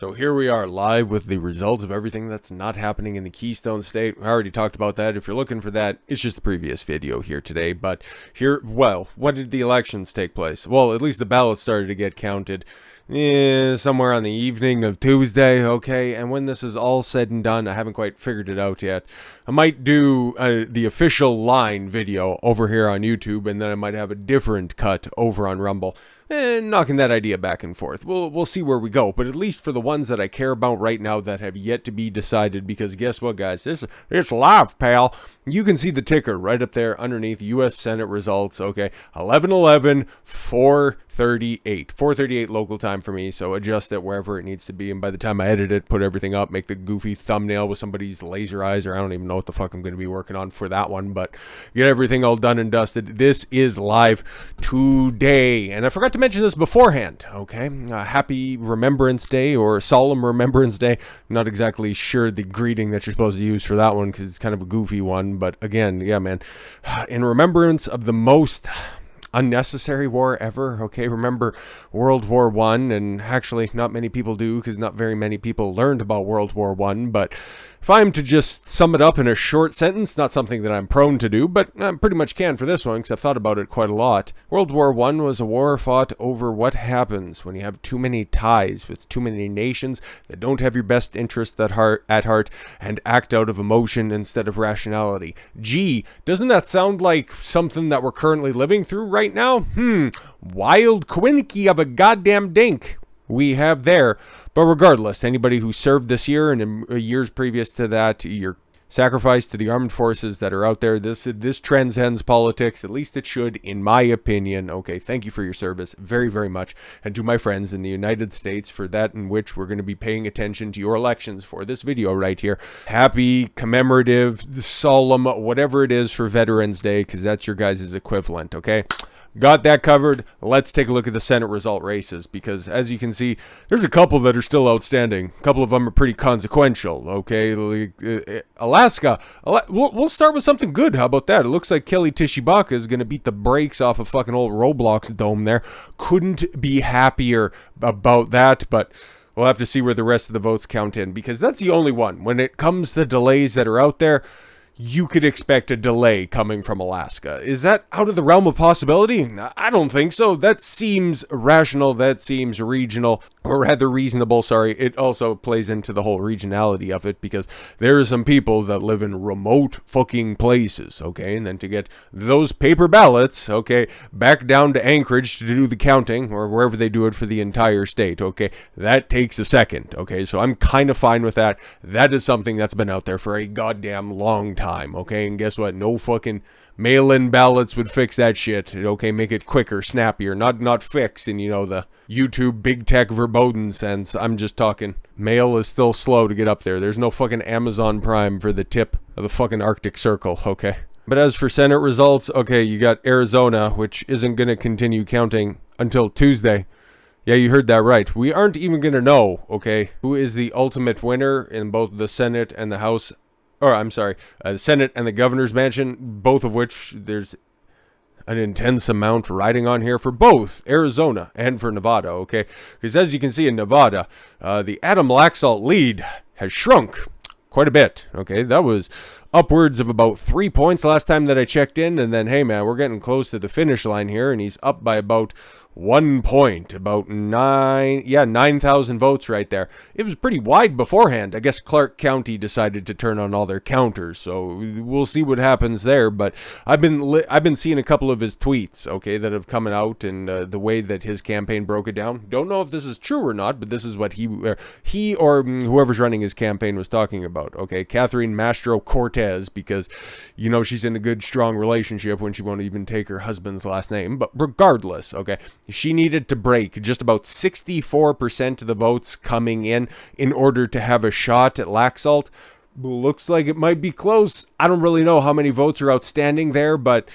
So here we are live with the results of everything that's not happening in the Keystone State. I already talked about that. If you're looking for that, it's just the previous video here today. But here, well, what did the elections take place? Well, at least the ballots started to get counted somewhere on the evening of Tuesday, okay? And when this is all said and done, I haven't quite figured it out yet. I might do the official line video over here on YouTube, and then I might have a different cut over on Rumble. And knocking that idea back and forth. We'll see where we go, but at least for the ones that I care about right now that have yet to be decided, because guess what, guys? It's live, pal. You can see the ticker right up there underneath U.S. Senate results, okay? 11/11, 4:38. 4:38 local time for me, so adjust it wherever it needs to be, and by the time I edit it, put everything up, make the goofy thumbnail with somebody's laser eyes, or I don't even know what the fuck I'm going to be working on for that one, but get everything all done and dusted. This is live today, and I forgot to mention this beforehand, okay? Happy Remembrance Day or Solemn Remembrance Day. Not exactly sure the greeting that you're supposed to use for that one because it's kind of a goofy one, but again, yeah, man, in remembrance of the most unnecessary war ever, okay? Remember World War I, and actually not many people do because not very many people learned about World War I, but if I'm to just sum it up in a short sentence, not something that I'm prone to do, but I pretty much can for this one because I've thought about it quite a lot. World War I was a war fought over what happens when you have too many ties with too many nations that don't have your best interest at heart and act out of emotion instead of rationality. Gee, doesn't that sound like something that we're currently living through right now? Wild quinky of a goddamn dink we have there. But regardless, anybody who served this year and in years previous to that, your sacrifice to the armed forces that are out there, this transcends politics. At least it should, in my opinion. Okay, thank you for your service very, very much. And to my friends in the United States for that in which we're going to be paying attention to your elections for this video right here. Happy, commemorative, solemn, whatever it is for Veterans Day, because that's your guys' equivalent, okay? Got that covered. Let's take a look at the Senate result races, because as you can see, there's a couple that are still outstanding. A couple of them are pretty consequential, okay? Alaska, we'll start with something good. How about that? It looks like Kelly Tishibaka is going to beat the brakes off a fucking old Roblox dome there. Couldn't be happier about that, but we'll have to see where the rest of the votes count in, because that's the only one. When it comes to delays that are out there, you could expect a delay coming from Alaska. Is that out of the realm of possibility? I don't think so. That seems rational. That seems regional, or rather reasonable, sorry. It also plays into the whole regionality of it, because there are some people that live in remote fucking places, okay? And then to get those paper ballots, okay, back down to Anchorage to do the counting, or wherever they do it for the entire state, okay? That takes a second, okay? So I'm kind of fine with that. That is something that's been out there for a goddamn long time. Okay, and guess what? No fucking mail-in ballots would fix that shit. Okay, make it quicker, snappier, not fix in, you know, the YouTube big tech verboten sense. I'm just talking mail is still slow to get up there. There's no fucking Amazon Prime for the tip of the fucking Arctic Circle, okay? But as for Senate results, okay, you got Arizona, which isn't going to continue counting until Tuesday. Yeah, you heard that right. We aren't even going to know, okay, who is the ultimate winner in both the Senate and the House. Or, I'm sorry, the Senate and the Governor's Mansion, both of which there's an intense amount riding on here for both Arizona and for Nevada, okay? Because as you can see in Nevada, the Adam Laxalt lead has shrunk quite a bit, okay? That was upwards of about 3 points last time that I checked in, and then, hey, man, we're getting close to the finish line here, and he's up by about 1 point, about 9,000 votes right there. It was pretty wide beforehand. I guess Clark County decided to turn on all their counters, so we'll see what happens there. But I've been seeing a couple of his tweets, okay, that have come out, and the way that his campaign broke it down. Don't know if this is true or not, but this is what he or whoever's running his campaign was talking about, okay? Catherine Mastro Cortez, because you know she's in a good, strong relationship when she won't even take her husband's last name. But regardless, okay, she needed to break just about 64% of the votes coming in order to have a shot at Laxalt. Looks like it might be close. I don't really know how many votes are outstanding there, but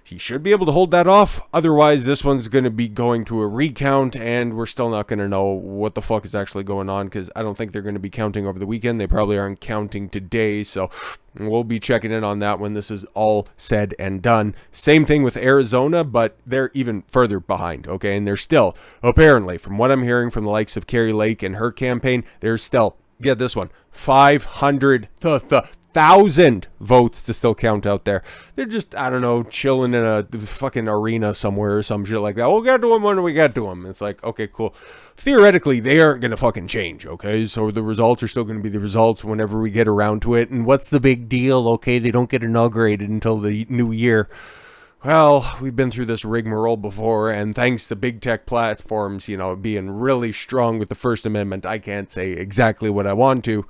he should be able to hold that off. Otherwise, this one's going to be going to a recount, and we're still not going to know what the fuck is actually going on, because I don't think they're going to be counting over the weekend. They probably aren't counting today, so we'll be checking in on that when this is all said and done. Same thing with Arizona, but they're even further behind, okay? And they're still, apparently, from what I'm hearing from the likes of Carrie Lake and her campaign, they're still, get this one, 500,000 votes to still count out there. They're just, I don't know, chilling in a fucking arena somewhere or some shit like that. We'll get to them when we get to them. It's like, okay, cool. Theoretically, they aren't going to fucking change, okay? So the results are still going to be the results whenever we get around to it. And what's the big deal, okay? They don't get inaugurated until the new year. Well, we've been through this rigmarole before, and thanks to big tech platforms, you know, being really strong with the First Amendment, I can't say exactly what I want to,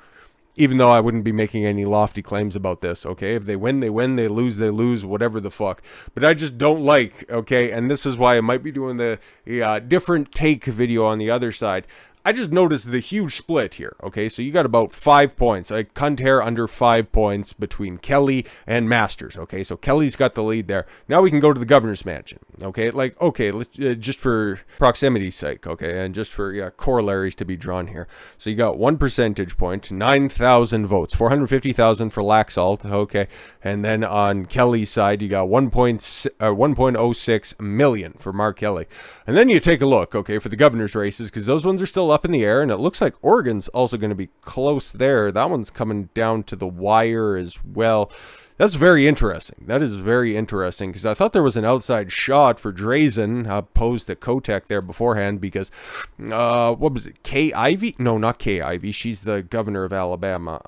even though I wouldn't be making any lofty claims about this, okay? If they win, they win. They lose, whatever the fuck. But I just don't like, okay? And this is why I might be doing the different take video on the other side. I just noticed the huge split here, okay? So you got about 5 points, a cunt hair under 5 points between Kelly and Masters, okay? So Kelly's got the lead there. Now we can go to the governor's mansion, okay? Like, okay, let's, just for proximity's sake, okay? And just for corollaries to be drawn here. So you got 1 percentage point, 9,000 votes, 450,000 for Laxalt, okay? And then on Kelly's side, you got 1.06 million for Mark Kelly. And then you take a look, okay, for the governor's races, because those ones are still up in the air, and it looks like Oregon's also going to be close there. That one's coming down to the wire as well. That's very interesting. That is very interesting, because I thought there was an outside shot for Drazen opposed to Kotek there beforehand, because what was it, Kay Ivey? No, not Kay Ivey. She's the governor of Alabama.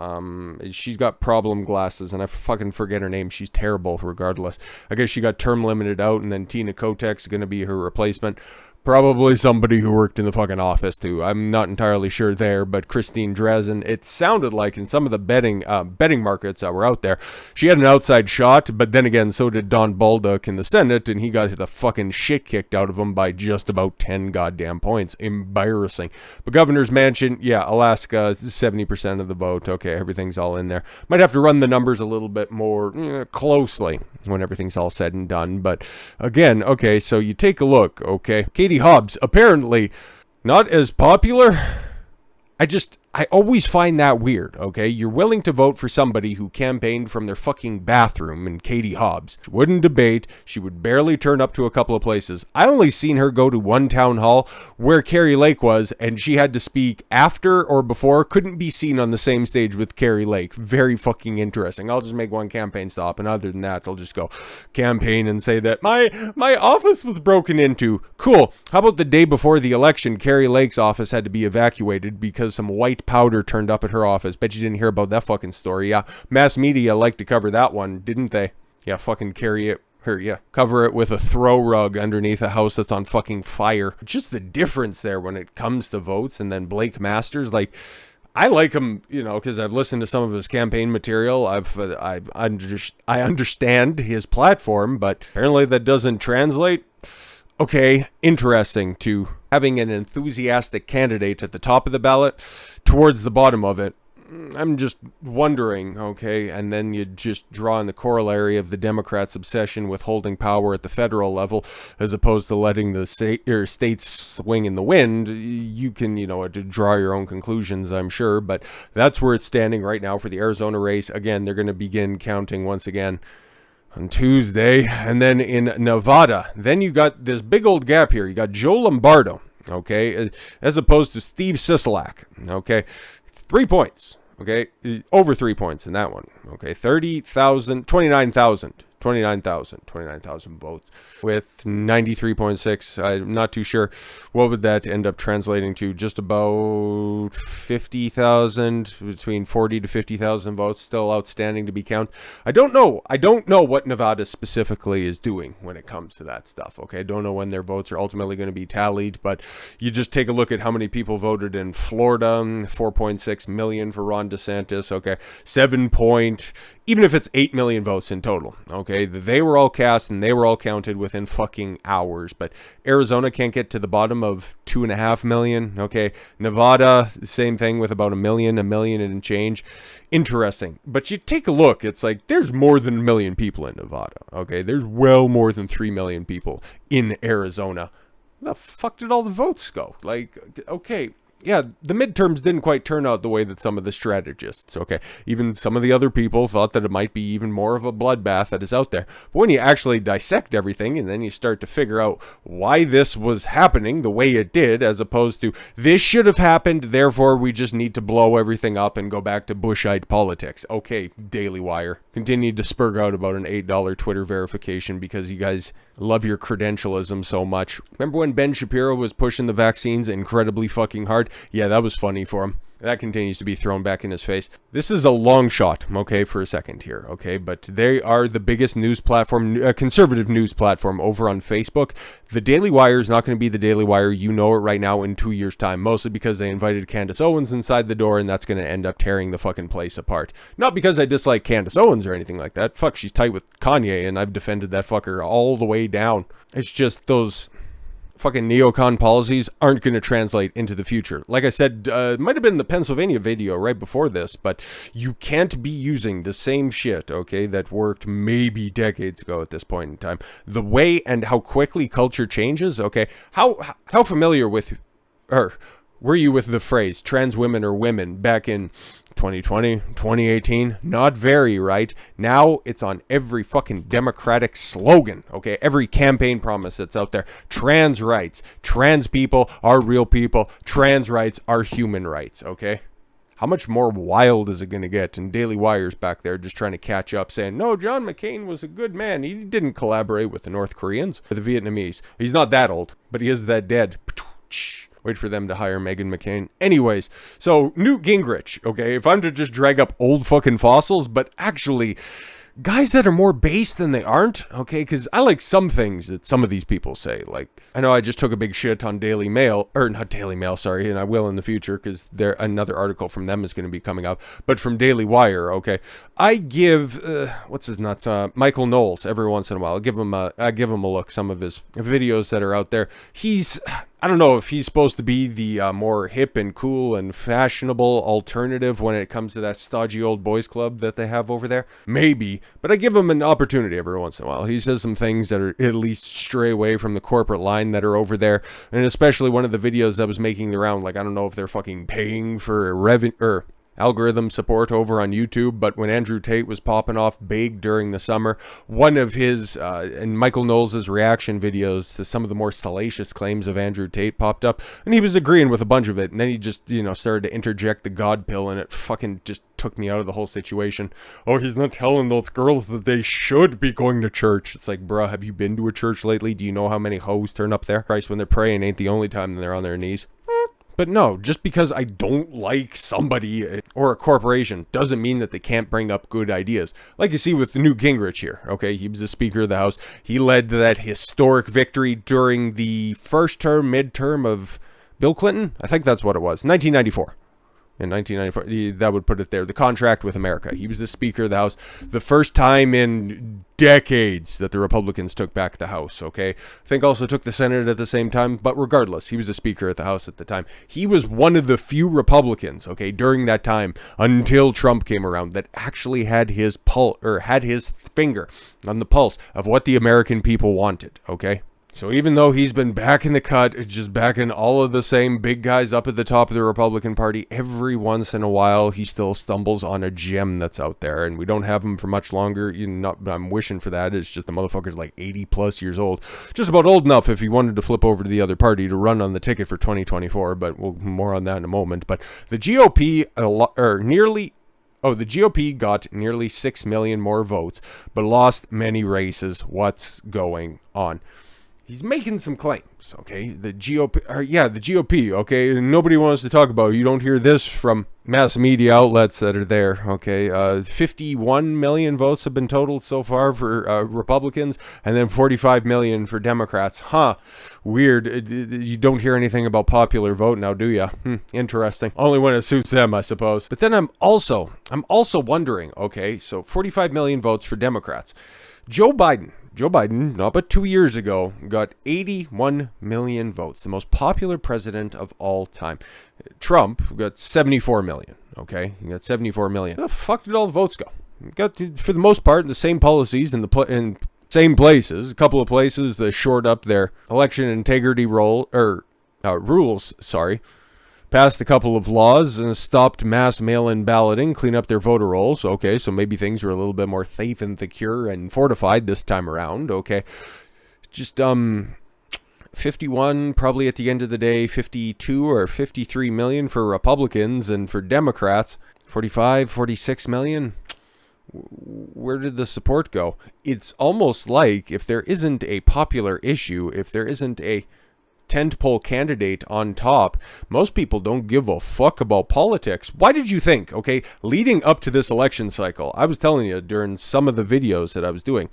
She's got problem glasses, and I fucking forget her name. She's terrible regardless. I guess she got term limited out, and then Tina Kotek's going to be her replacement. Probably somebody who worked in the fucking office too. I'm not entirely sure there, but Christine Drazen, it sounded like in some of the betting markets that were out there, she had an outside shot, but then again, so did Don Baldock in the Senate, and he got the fucking shit kicked out of him by just about 10 goddamn points. Embarrassing. But governor's mansion, yeah, Alaska, 70% of the vote. Okay, everything's all in there. Might have to run the numbers a little bit more closely when everything's all said and done, but again, okay, so you take a look, okay, Katie Hobbs, apparently not as popular. I always find that weird, okay? You're willing to vote for somebody who campaigned from their fucking bathroom in Katie Hobbs. She wouldn't debate. She would barely turn up to a couple of places. I only seen her go to one town hall where Carrie Lake was, and she had to speak after or before. Couldn't be seen on the same stage with Carrie Lake. Very fucking interesting. I'll just make one campaign stop, and other than that, I'll just go campaign and say that my office was broken into. Cool. How about the day before the election, Carrie Lake's office had to be evacuated because some white powder turned up at her office. Bet you didn't hear about that fucking story. Yeah, mass media liked to cover that one, didn't they? Yeah, fucking cover it with a throw rug underneath a house that's on fucking fire. Just the difference there when it comes to votes. And then Blake Masters, like, I like him, you know, because I've listened to some of his campaign material. I understand his platform, but apparently that doesn't translate. Okay, interesting to having an enthusiastic candidate at the top of the ballot towards the bottom of it. I'm just wondering, okay, and then you just draw in the corollary of the Democrats' obsession with holding power at the federal level as opposed to letting the states swing in the wind. You can, you know, draw your own conclusions, I'm sure, but that's where it's standing right now for the Arizona race. Again, they're going to begin counting once again on Tuesday. And then in Nevada, then you got this big old gap here. You got Joe Lombardo, okay, as opposed to Steve Sisolak, okay, 3 points, okay, over 3 points in that one, okay, 29,000 votes with 93.6. I'm not too sure what would that end up translating to. Just about 50,000, between 40 to 50,000 votes still outstanding to be counted. I don't know what Nevada specifically is doing when it comes to that stuff. Okay, I don't know when their votes are ultimately going to be tallied, but you just take a look at how many people voted in Florida. 4.6 million for Ron DeSantis. Okay, even if it's 8 million votes in total. Okay. okay? They were all cast and they were all counted within fucking hours. But Arizona can't get to the bottom of 2.5 million, okay? Nevada, same thing with about a million and change. Interesting. But you take a look, it's like there's more than 1 million people in Nevada, okay? There's well more than 3 million people in Arizona. Where the fuck did all the votes go? Like, okay, yeah, the midterms didn't quite turn out the way that some of the strategists, okay, even some of the other people thought that it might be even more of a bloodbath that is out there. But when you actually dissect everything and then you start to figure out why this was happening the way it did, as opposed to this should have happened, therefore we just need to blow everything up and go back to Bushite politics. Okay, Daily Wire, continued to spurg out about an $8 Twitter verification because you guys love your credentialism so much. Remember when Ben Shapiro was pushing the vaccines incredibly fucking hard? Yeah, that was funny for him. That continues to be thrown back in his face. This is a long shot, okay, for a second here, okay? But they are the biggest news platform, conservative news platform over on Facebook. The Daily Wire is not going to be the Daily Wire. You know it right now in 2 years' time, mostly because they invited Candace Owens inside the door, and that's going to end up tearing the fucking place apart. Not because I dislike Candace Owens or anything like that. Fuck, she's tight with Kanye, and I've defended that fucker all the way down. It's just those fucking neocon policies aren't going to translate into the future. Like I said, it might have been the Pennsylvania video right before this, but you can't be using the same shit, okay, that worked maybe decades ago at this point in time. The way and how quickly culture changes, okay, how familiar with, or were you with the phrase trans women or women back in 2020, 2018? Not very, right? Now it's on every fucking Democratic slogan, okay? Every campaign promise that's out there. Trans rights. Trans people are real people. Trans rights are human rights, okay? How much more wild is it going to get? And Daily Wire's back there just trying to catch up, saying, no, John McCain was a good man. He didn't collaborate with the North Koreans or the Vietnamese. He's not that old, but he is that dead. Wait for them to hire Meghan McCain. Anyways, so Newt Gingrich, okay, if I'm to just drag up old fucking fossils, but actually guys that are more base than they aren't, okay, because I like some things that some of these people say. Like, I know I just took a big shit on Daily Mail, or not Daily Mail, sorry, and I will in the future because there another article from them is going to be coming up, but from Daily Wire, okay, I give what's his nuts, Michael Knowles every once in a while. I give him a look, some of his videos that are out there. I don't know if he's supposed to be the more hip and cool and fashionable alternative when it comes to that stodgy old boys club that they have over there. Maybe, but I give him an opportunity every once in a while. He says some things that are at least stray away from the corporate line that are over there. And especially one of the videos that was making the round, like, I don't know if they're fucking paying for revenue or algorithm support over on YouTube, but when Andrew Tate was popping off big during the summer, one of his and Michael Knowles' reaction videos to some of the more salacious claims of Andrew Tate popped up, and he was agreeing with a bunch of it, and then he just, started to interject the God pill, and it fucking just took me out of the whole situation. Oh, he's not telling those girls that they should be going to church. It's like, bruh, have you been to a church lately? Do you know how many hoes turn up there? Christ, when they're praying ain't the only time they're on their knees. But no, just because I don't like somebody or a corporation doesn't mean that they can't bring up good ideas. Like you see with Newt Gingrich here, okay? He was the Speaker of the House. He led that historic victory during the first term, midterm of Bill Clinton. I think that's what it was, 1994. In 1994, that would put it there. The contract with America. He was the Speaker of the House. The first time in decades that the Republicans took back the House, okay? I think also took the Senate at the same time, but regardless, he was the Speaker of the House at the time. He was one of the few Republicans, okay, during that time, until Trump came around, that actually had his finger on the pulse of what the American people wanted, okay? So even though he's been back in the cut, just backing all of the same big guys up at the top of the Republican Party, every once in a while he still stumbles on a gem that's out there, and we don't have him for much longer. I'm wishing for that. It's just the motherfucker's like 80 plus years old. Just about old enough if he wanted to flip over to the other party to run on the ticket for 2024, but we'll more on that in a moment. But the GOP, the GOP got nearly 6 million more votes, but lost many races. What's going on? He's making some claims, okay? The GOP, okay? Nobody wants to talk about it. You don't hear this from mass media outlets that are there, okay? 51 million votes have been totaled so far for Republicans, and then 45 million for Democrats. Huh, weird. You don't hear anything about popular vote now, do you? Interesting. Only when it suits them, I suppose. But then I'm also wondering, okay, so 45 million votes for Democrats. Joe Biden, not but 2 years ago, got 81 million votes, the most popular president of all time. Trump got 74 million, okay? He got 74 million. Where the fuck did all the votes go? Got, for the most part, the same policies in same places. A couple of places that shored up their election integrity rules, passed a couple of laws and stopped mass mail-in balloting, clean up their voter rolls. Okay, so maybe things were a little bit more safe and secure and fortified this time around. Okay, just 51, probably at the end of the day, 52 or 53 million for Republicans, and for Democrats, 45, 46 million. Where did the support go? It's almost like if there isn't a popular issue, if there isn't a tentpole candidate on top, most people don't give a fuck about politics. Why did you think, okay, leading up to this election cycle, I was telling you during some of the videos that I was doing,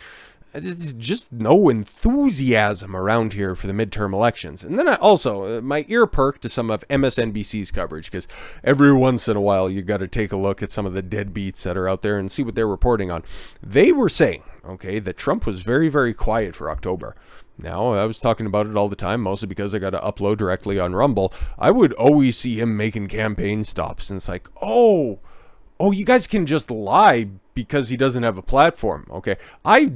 there's just no enthusiasm around here for the midterm elections. And then I also, my ear perked to some of MSNBC's coverage, because every once in a while you got to take a look at some of the deadbeats that are out there and see what they're reporting on. They were saying, okay, that Trump was very, very quiet for October. Now, I was talking about it all the time, mostly because I got to upload directly on Rumble. I would always see him making campaign stops, and it's like, oh, you guys can just lie because he doesn't have a platform, okay? I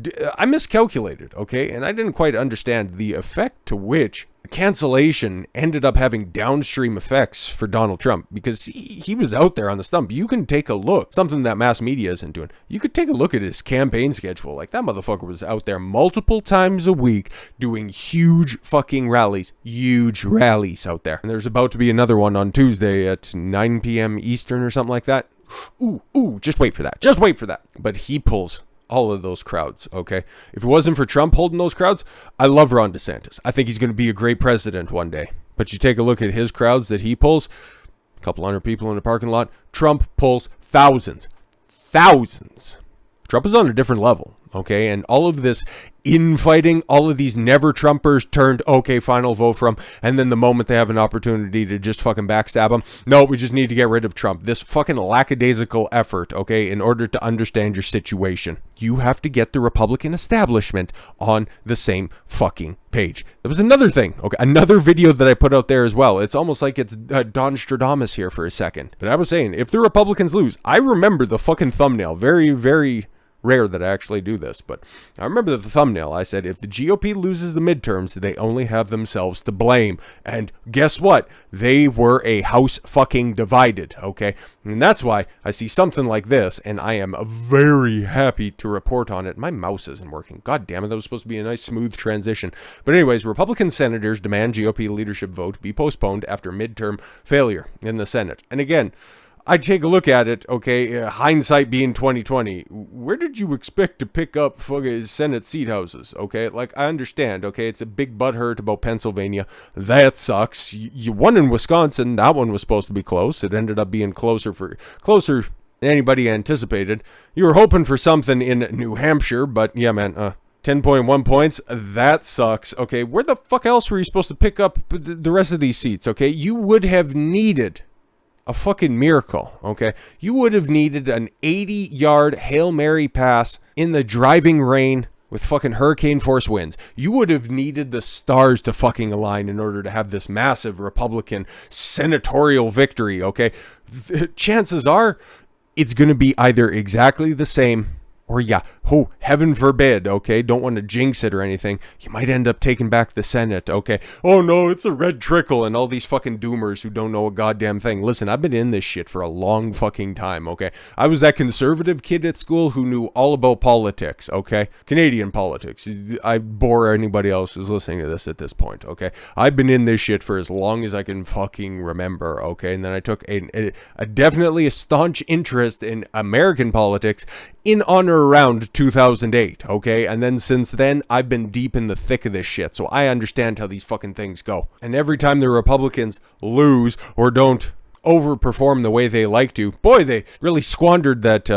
miscalculated, okay? And I didn't quite understand the effect to which cancellation ended up having downstream effects for Donald Trump, because he was out there on the stump. You can take a look, something that mass media isn't doing. You could take a look at his campaign schedule. Like, that motherfucker was out there multiple times a week doing huge fucking rallies, huge rallies out there. And there's about to be another one on Tuesday at 9 p.m. Eastern or something like that. Ooh, just wait for that. Just wait for that. But he pulls all of those crowds, okay? If it wasn't for Trump holding those crowds, I love Ron DeSantis. I think he's going to be a great president one day. But you take a look at his crowds that he pulls, a couple hundred people in the parking lot. Trump pulls thousands. Thousands. Trump is on a different level, okay? And all of this infighting, all of these never-Trumpers turned, okay, final vote for him, and then the moment they have an opportunity to just fucking backstab him, no, we just need to get rid of Trump. This fucking lackadaisical effort, okay, in order to understand your situation. You have to get the Republican establishment on the same fucking page. There was another thing, okay, another video that I put out there as well. It's almost like it's Don Stradamus here for a second. But I was saying, if the Republicans lose, I remember the fucking thumbnail. Very, very rare that I actually do this, but I remember the thumbnail. I said, if the GOP loses the midterms, they only have themselves to blame. And guess what? They were a house fucking divided, okay? And that's why I see something like this, and I am very happy to report on it. My mouse isn't working. God damn it, that was supposed to be a nice smooth transition. But anyways, Republican senators demand GOP leadership vote be postponed after midterm failure in the Senate. And again, I take a look at it, okay, hindsight being 2020, where did you expect to pick up fucking Senate seat houses, okay? Like, I understand, okay, it's a big butthurt about Pennsylvania. That sucks. You won in Wisconsin. That one was supposed to be close. It ended up being closer than anybody anticipated. You were hoping for something in New Hampshire, but yeah, man, 10.1 points, that sucks. Okay, where the fuck else were you supposed to pick up the rest of these seats, okay? You would have needed a fucking miracle, okay? You would have needed an 80-yard Hail Mary pass in the driving rain with fucking hurricane force winds. You would have needed the stars to fucking align in order to have this massive Republican senatorial victory, okay? Chances are it's going to be either exactly the same or heaven forbid, okay, don't want to jinx it or anything, you might end up taking back the Senate, okay? Oh no, it's a red trickle, and all these fucking doomers who don't know a goddamn thing. Listen, I've been in this shit for a long fucking time, okay? I was that conservative kid at school who knew all about politics, okay? Canadian politics. I bore anybody else who's listening to this at this point, okay? I've been in this shit for as long as I can fucking remember, okay? And then I took a definitely a staunch interest in American politics in on or around 2008, okay? And then since then, I've been deep in the thick of this shit, so I understand how these fucking things go. And every time the Republicans lose or don't overperform the way they like to, boy, they really squandered that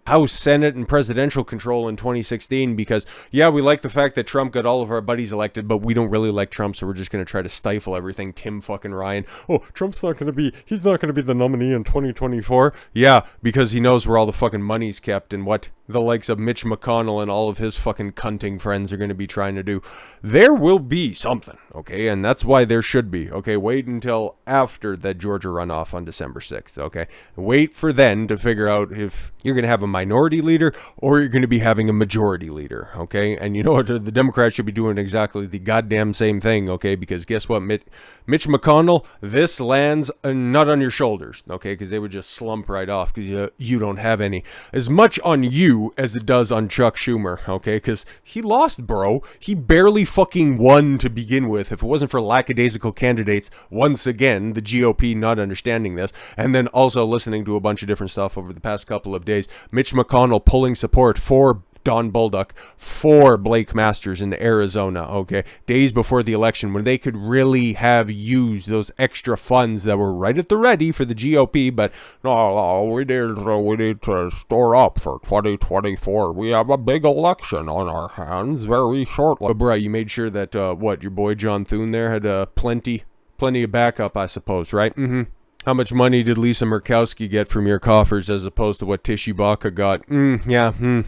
House, Senate, and presidential control in 2016 because, yeah, we like the fact that Trump got all of our buddies elected, but we don't really like Trump, so we're just going to try to stifle everything. Tim fucking Ryan. Oh, he's not going to be the nominee in 2024. Yeah, because he knows where all the fucking money's kept and what the likes of Mitch McConnell and all of his fucking cunting friends are going to be trying to do. There will be something, okay? And that's why there should be, okay? Wait until after that Georgia runoff on December 6th, okay? Wait for then to figure out if you're going to have a minority leader or you're going to be having a majority leader, okay? And you know what? The Democrats should be doing exactly the goddamn same thing, okay? Because guess what, Mitch McConnell, this lands not on your shoulders, okay? Because they would just slump right off because you don't have any. As much on you as it does on Chuck Schumer, okay? Because he lost, bro. He barely fucking won to begin with. If it wasn't for lackadaisical candidates, once again, the GOP not understanding this, and then also listening to a bunch of different stuff over the past couple of days, Mitch McConnell pulling support for Don Bolduc, for Blake Masters in Arizona, okay? Days before the election when they could really have used those extra funds that were right at the ready for the GOP, but no, we need to store up for 2024. We have a big election on our hands very shortly. But bruh, you made sure that, your boy John Thune there had plenty of backup, I suppose, right? How much money did Lisa Murkowski get from your coffers as opposed to what Tishy Baka got?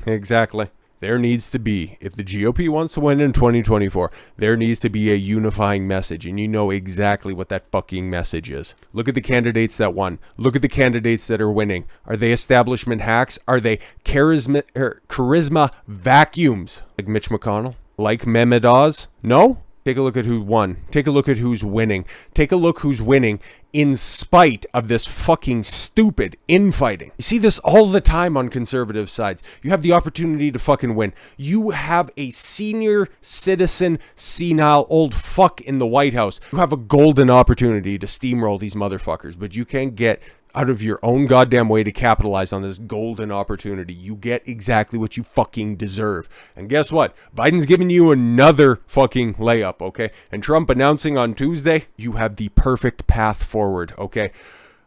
Exactly. There needs to be, if the GOP wants to win in 2024, there needs to be a unifying message, and you know exactly what that fucking message is. Look at the candidates that won. Look at the candidates that are winning. Are they establishment hacks? Are they charisma vacuums like Mitch McConnell? Like Mehmet Oz? No? Take a look at who won. Take a look at who's winning. Take a look who's winning in spite of this fucking stupid infighting. You see this all the time on conservative sides. You have the opportunity to fucking win. You have a senior citizen, senile old fuck in the White House. You have a golden opportunity to steamroll these motherfuckers, but you can't get out of your own goddamn way to capitalize on this golden opportunity. You get exactly what you fucking deserve. And guess what? Biden's giving you another fucking layup, okay? And Trump announcing on Tuesday, you have the perfect path forward, okay?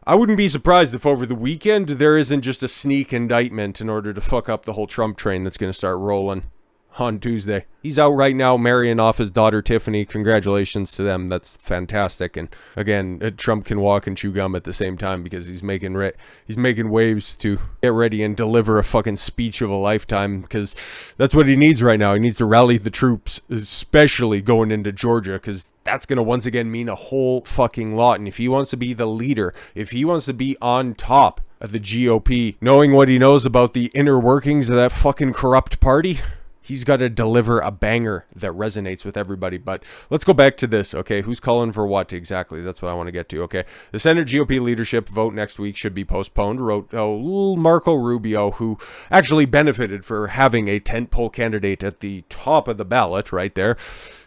I wouldn't be surprised if over the weekend there isn't just a sneak indictment in order to fuck up the whole Trump train that's going to start rolling on Tuesday. He's out right now marrying off his daughter Tiffany. Congratulations to them. That's fantastic. And again, Trump can walk and chew gum at the same time because he's making waves to get ready and deliver a fucking speech of a lifetime, because that's what he needs right now. He needs to rally the troops, especially going into Georgia, because that's going to once again mean a whole fucking lot. And if he wants to be the leader, if he wants to be on top of the GOP, knowing what he knows about the inner workings of that fucking corrupt party, he's got to deliver a banger that resonates with everybody. But let's go back to this, okay? Who's calling for what exactly? That's what I want to get to, okay? The Senate GOP leadership vote next week should be postponed, wrote Marco Rubio, who actually benefited for having a tentpole candidate at the top of the ballot right there.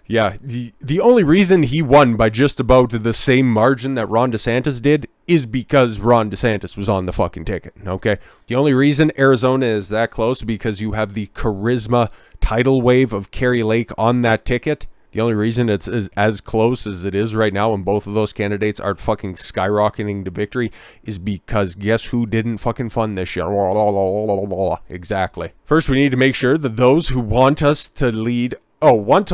Yeah, the only reason he won by just about the same margin that Ron DeSantis did is because Ron DeSantis was on the fucking ticket, okay? The only reason Arizona is that close because you have the charisma tidal wave of Carrie Lake on that ticket. The only reason it's as close as it is right now and both of those candidates are fucking skyrocketing to victory is because guess who didn't fucking fund this shit? Exactly. First, we need to make sure that those who want to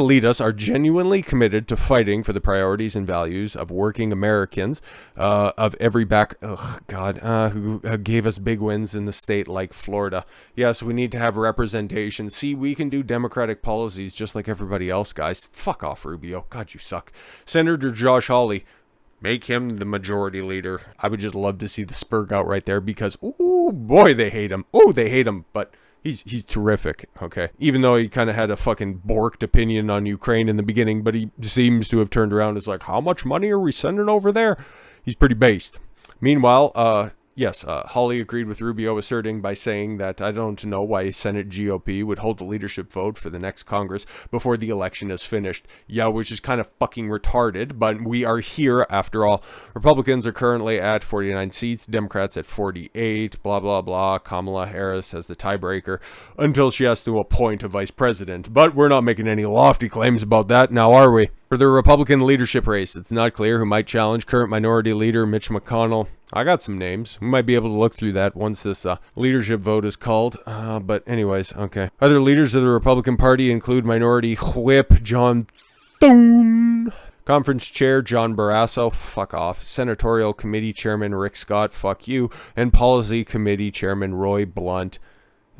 lead us are genuinely committed to fighting for the priorities and values of working Americans, of every who gave us big wins in the state like Florida. Yes, we need to have representation. See, we can do democratic policies just like everybody else, guys. Fuck off, Rubio. God, you suck. Senator Josh Hawley, make him the majority leader. I would just love to see the spurg out right there because, ooh, boy, they hate him. Oh, they hate him, but he's terrific, okay? Even though he kind of had a fucking borked opinion on Ukraine in the beginning, but he seems to have turned around as like, how much money are we sending over there? He's pretty based. Meanwhile, yes, Hawley agreed with Rubio, asserting by saying that I don't know why Senate GOP would hold a leadership vote for the next Congress before the election is finished. Yeah, which is kind of fucking retarded, but we are here after all. Republicans are currently at 49 seats, Democrats at 48, blah, blah, blah. Kamala Harris has the tiebreaker until she has to appoint a vice president. But we're not making any lofty claims about that now, are we? For the Republican leadership race, it's not clear who might challenge current minority leader Mitch McConnell. I got some names. We might be able to look through that once this leadership vote is called. But anyways, okay. Other leaders of the Republican Party include Minority Whip John Thune, Conference Chair John Barrasso, fuck off, Senatorial Committee Chairman Rick Scott, fuck you, and Policy Committee Chairman Roy Blunt.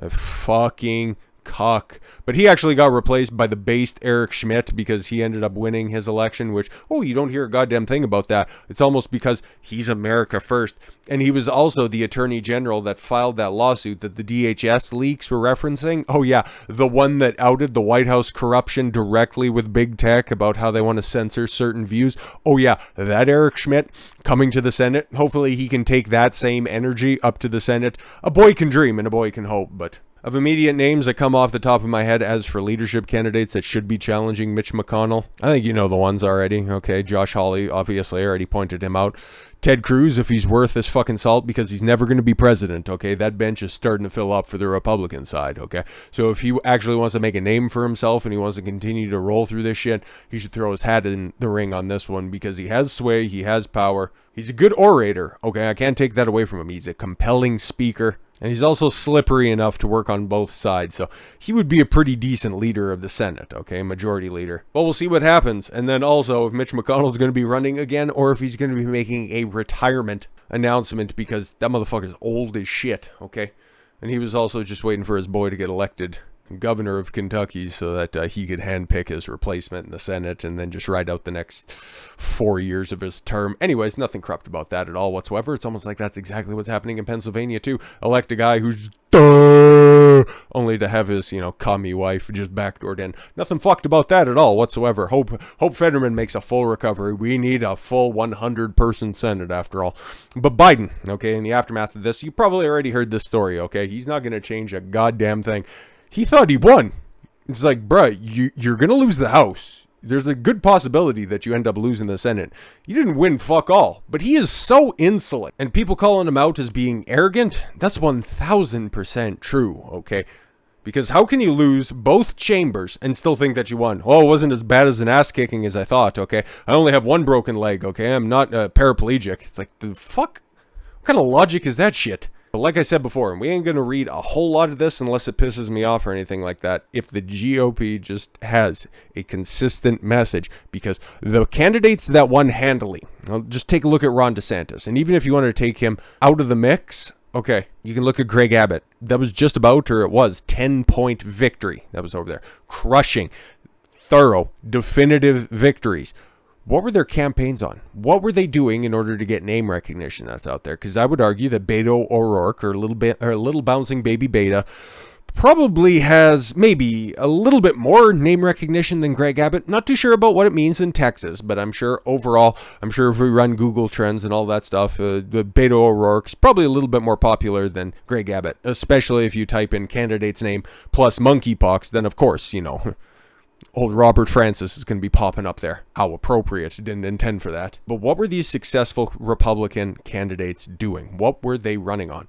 A fucking cuck. But he actually got replaced by the based Eric Schmidt because he ended up winning his election, which, oh, you don't hear a goddamn thing about that. It's almost because he's America first. And he was also the attorney general that filed that lawsuit that the DHS leaks were referencing. Oh yeah, the one that outed the White House corruption directly with big tech about how they want to censor certain views. Oh yeah, that Eric Schmidt coming to the Senate. Hopefully he can take that same energy up to the Senate. A boy can dream and a boy can hope, but of immediate names that come off the top of my head as for leadership candidates that should be challenging Mitch McConnell, I think you know the ones already. Okay, Josh Hawley, obviously, I already pointed him out. Ted Cruz, if he's worth his fucking salt, because he's never going to be president, okay? That bench is starting to fill up for the Republican side, okay? So if he actually wants to make a name for himself and he wants to continue to roll through this shit, he should throw his hat in the ring on this one because he has sway, he has power. He's a good orator, okay? I can't take that away from him. He's a compelling speaker. And he's also slippery enough to work on both sides. So he would be a pretty decent leader of the Senate, okay? Majority leader. But we'll see what happens. And then also if Mitch McConnell's going to be running again or if he's going to be making a retirement announcement because that motherfucker's old as shit, okay? And he was also just waiting for his boy to get elected governor of Kentucky so that he could handpick his replacement in the Senate and then just ride out the next 4 years of his term. Anyways, nothing corrupt about that at all whatsoever. It's almost like that's exactly what's happening in Pennsylvania too. Elect a guy who's only to have his, commie wife just backdoored in. Nothing fucked about that at all whatsoever. Hope Fetterman makes a full recovery. We need a full 100-person Senate after all. But Biden, okay, in the aftermath of this, you probably already heard this story, okay? He's not going to change a goddamn thing. He thought he won. It's like, bruh, you're going to lose the House. There's a good possibility that you end up losing the Senate. You didn't win fuck all. But he is so insolent. And people calling him out as being arrogant, that's 1000% true, okay? Because how can you lose both chambers and still think that you won? Oh, it wasn't as bad as an ass kicking as I thought, okay? I only have one broken leg, okay? I'm not paraplegic. It's like, the fuck? What kind of logic is that shit? But like I said before, and we ain't going to read a whole lot of this unless it pisses me off or anything like that, if the GOP just has a consistent message, because the candidates that won handily, I'll just take a look at Ron DeSantis, and even if you want to take him out of the mix, okay, you can look at Greg Abbott. That was just about, or it was, 10-point victory. That was over there. Crushing, thorough, definitive victories. What were their campaigns on? What were they doing in order to get name recognition that's out there? Because I would argue that Beto O'Rourke, or little bouncing baby Beta, probably has maybe a little bit more name recognition than Greg Abbott. Not too sure about what it means in Texas, but I'm sure overall, if we run Google Trends and all that stuff, Beto O'Rourke's probably a little bit more popular than Greg Abbott, especially if you type in candidate's name plus monkeypox, then of course, old Robert Francis is going to be popping up there. How appropriate. Didn't intend for that. But what were these successful Republican candidates doing? What were they running on?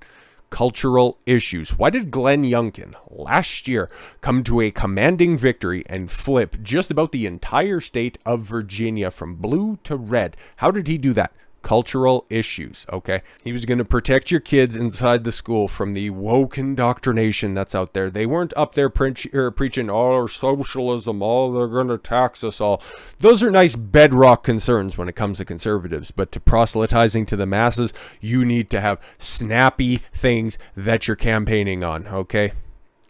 Cultural issues. Why did Glenn Youngkin last year come to a commanding victory and flip just about the entire state of Virginia from blue to red? How did he do that? Cultural issues, okay? He was going to protect your kids inside the school from the woke indoctrination that's out there. They weren't up there preaching all our socialism, they're going to tax us all. Those are nice bedrock concerns when it comes to conservatives, but to proselytizing to the masses, you need to have snappy things that you're campaigning on, okay?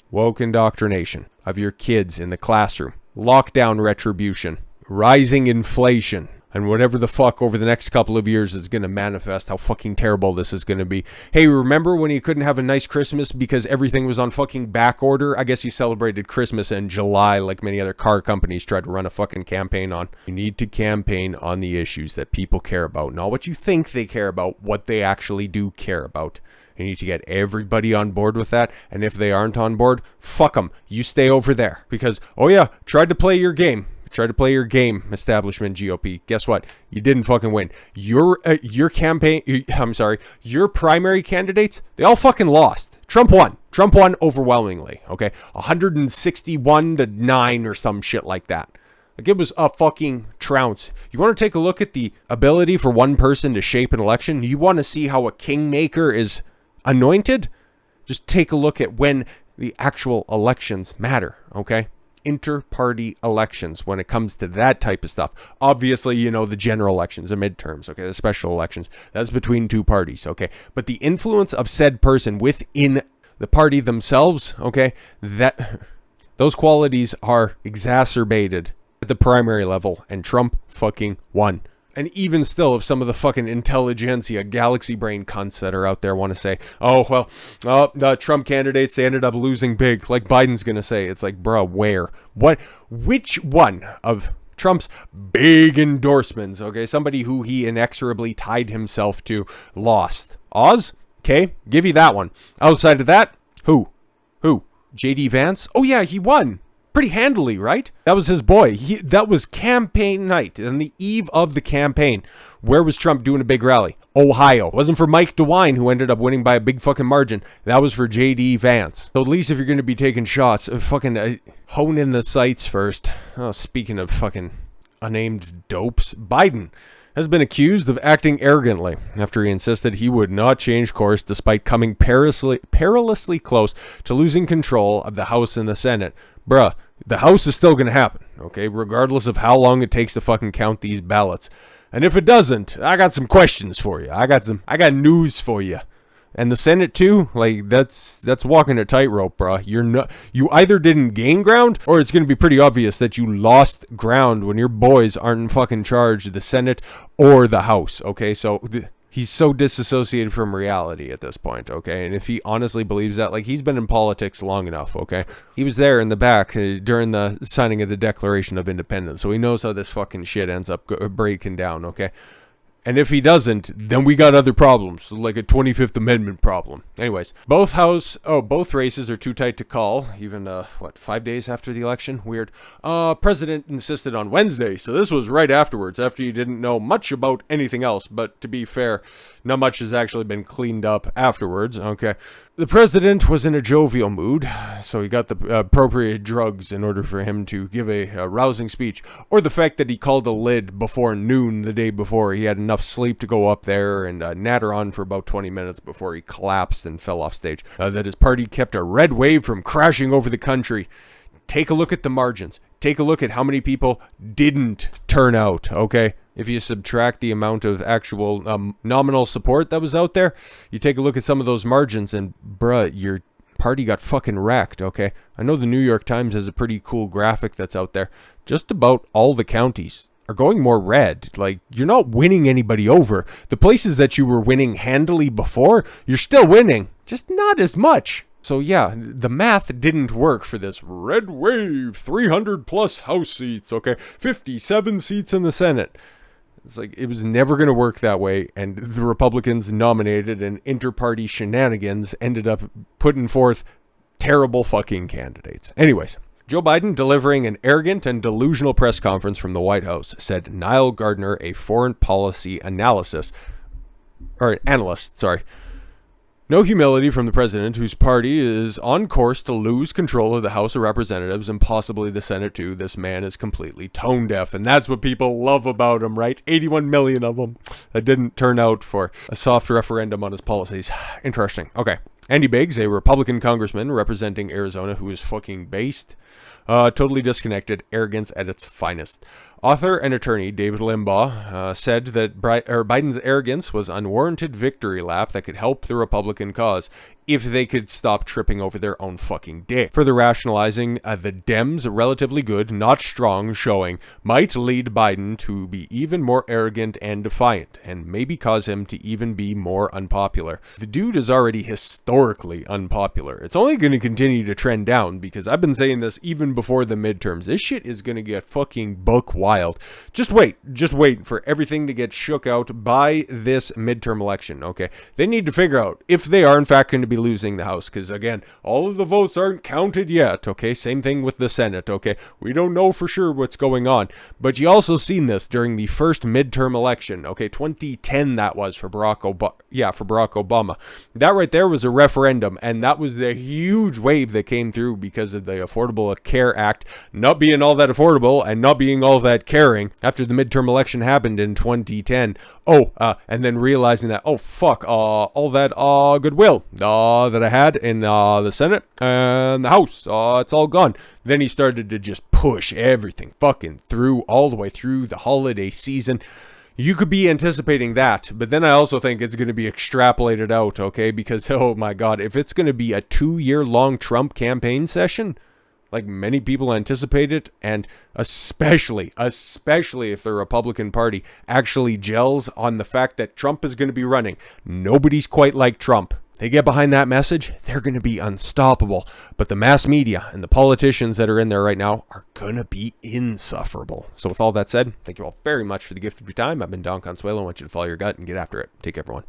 Woke indoctrination of your kids in the classroom, lockdown retribution, rising inflation, and whatever the fuck over the next couple of years is going to manifest how fucking terrible this is going to be. Hey, remember when you couldn't have a nice Christmas because everything was on fucking back order? I guess you celebrated Christmas in July like many other car companies tried to run a fucking campaign on. You need to campaign on the issues that people care about, not what you think they care about, what they actually do care about. You need to get everybody on board with that, and if they aren't on board, fuck them. You stay over there because, oh yeah, tried to play your game. Try to play your game, establishment GOP. Guess what? You didn't fucking win. Your primary candidates, they all fucking lost. Trump won. Trump won overwhelmingly, okay? 161-9 or some shit like that. Like, it was a fucking trounce. You want to take a look at the ability for one person to shape an election? You want to see how a kingmaker is anointed? Just take a look at when the actual elections matter, okay? Inter-party elections when it comes to that type of stuff. Obviously, the general elections, the midterms, okay, the special elections, that's between two parties, okay? But the influence of said person within the party themselves, okay, those qualities are exacerbated at the primary level, and Trump fucking won. And even still, if some of the fucking intelligentsia, galaxy brain cunts that are out there want to say, oh, well, the Trump candidates, they ended up losing big, like Biden's going to say. It's like, bruh, where? Which one of Trump's big endorsements, okay, somebody who he inexorably tied himself to, lost? Oz? Okay, give you that one. Outside of that, who? J.D. Vance? Oh, yeah, he won. Pretty handily, right? That was his boy. That was campaign night. On the eve of the campaign, where was Trump doing a big rally? Ohio. It wasn't for Mike DeWine, who ended up winning by a big fucking margin. That was for J.D. Vance. So at least if you're going to be taking shots, fucking hone in the sights first. Oh, speaking of fucking unnamed dopes, Biden has been accused of acting arrogantly after he insisted he would not change course despite coming perilously close to losing control of the House and the Senate. Bruh, the House is still going to happen, okay, regardless of how long it takes to fucking count these ballots. And if it doesn't, I got some questions for you. I got news for you. And the Senate too, like that's walking a tightrope, bruh. You either didn't gain ground, or it's going to be pretty obvious that you lost ground when your boys aren't in fucking charge of the Senate or the House, okay? So he's so disassociated from reality at this point, okay? And if he honestly believes that, like, he's been in politics long enough, okay? He was there in the back during the signing of the Declaration of Independence, so he knows how this fucking shit ends up breaking down, okay? And if he doesn't, then we got other problems, like a 25th Amendment problem. Anyways, both races are too tight to call, even, 5 days after the election? Weird. President insisted on Wednesday, so this was right afterwards, after you didn't know much about anything else, but to be fair, not much has actually been cleaned up afterwards, okay? The president was in a jovial mood, so he got the appropriate drugs in order for him to give a rousing speech. Or the fact that he called a lid before noon the day before. He had enough sleep to go up there and natter on for about 20 minutes before he collapsed and fell off stage. That his party kept a red wave from crashing over the country. Take a look at the margins. Take a look at how many people didn't turn out, okay? If you subtract the amount of actual nominal support that was out there, you take a look at some of those margins and, bruh, your party got fucking wrecked, okay? I know the New York Times has a pretty cool graphic that's out there. Just about all the counties are going more red. Like, you're not winning anybody over. The places that you were winning handily before, you're still winning, just not as much. So yeah, the math didn't work for this red wave, 300 plus House seats, okay? 57 seats in the Senate. It's like, it was never going to work that way, and the Republicans nominated and inter-party shenanigans ended up putting forth terrible fucking candidates. Anyways, Joe Biden, delivering an arrogant and delusional press conference from the White House, said Niall Gardner, a foreign policy analyst, no humility from the president, whose party is on course to lose control of the House of Representatives and possibly the Senate too. This man is completely tone deaf, and that's what people love about him, right? 81 million of them that didn't turn out for a soft referendum on his policies. Interesting. Okay. Andy Biggs, a Republican congressman representing Arizona who is fucking based, totally disconnected, arrogance at its finest. Author and attorney David Limbaugh said that Biden's arrogance was unwarranted victory lap that could help the Republican cause if they could stop tripping over their own fucking dick. Further rationalizing the Dems' relatively good, not strong showing might lead Biden to be even more arrogant and defiant, and maybe cause him to even be more unpopular. The dude is already historically unpopular. It's only going to continue to trend down, because I've been saying this even before the midterms. This shit is going to get fucking buck wild. Just wait for everything to get shook out by this midterm election, okay? They need to figure out if they are in fact going to be losing the House, because again, all of the votes aren't counted yet, okay? Same thing with the Senate, okay? We don't know for sure what's going on, but you also seen this during the first midterm election, okay? 2010 that was for Barack Obama. That right there was a referendum, and that was the huge wave that came through because of the Affordable Care Act not being all that affordable and not being all that caring after the midterm election happened in 2010. And then realizing that, oh fuck, all that goodwill that I had in the Senate and the House, it's all gone. Then he started to just push everything fucking through all the way through the holiday season. You could be anticipating that, but then I also think it's going to be extrapolated out, okay? Because, oh my God, if it's going to be a 2-year-long Trump campaign session, like many people anticipate it, and especially if the Republican Party actually gels on the fact that Trump is going to be running, nobody's quite like Trump. They get behind that message, they're going to be unstoppable. But the mass media and the politicians that are in there right now are going to be insufferable. So with all that said, thank you all very much for the gift of your time. I've been Don Consuelo. I want you to follow your gut and get after it. Take care, everyone.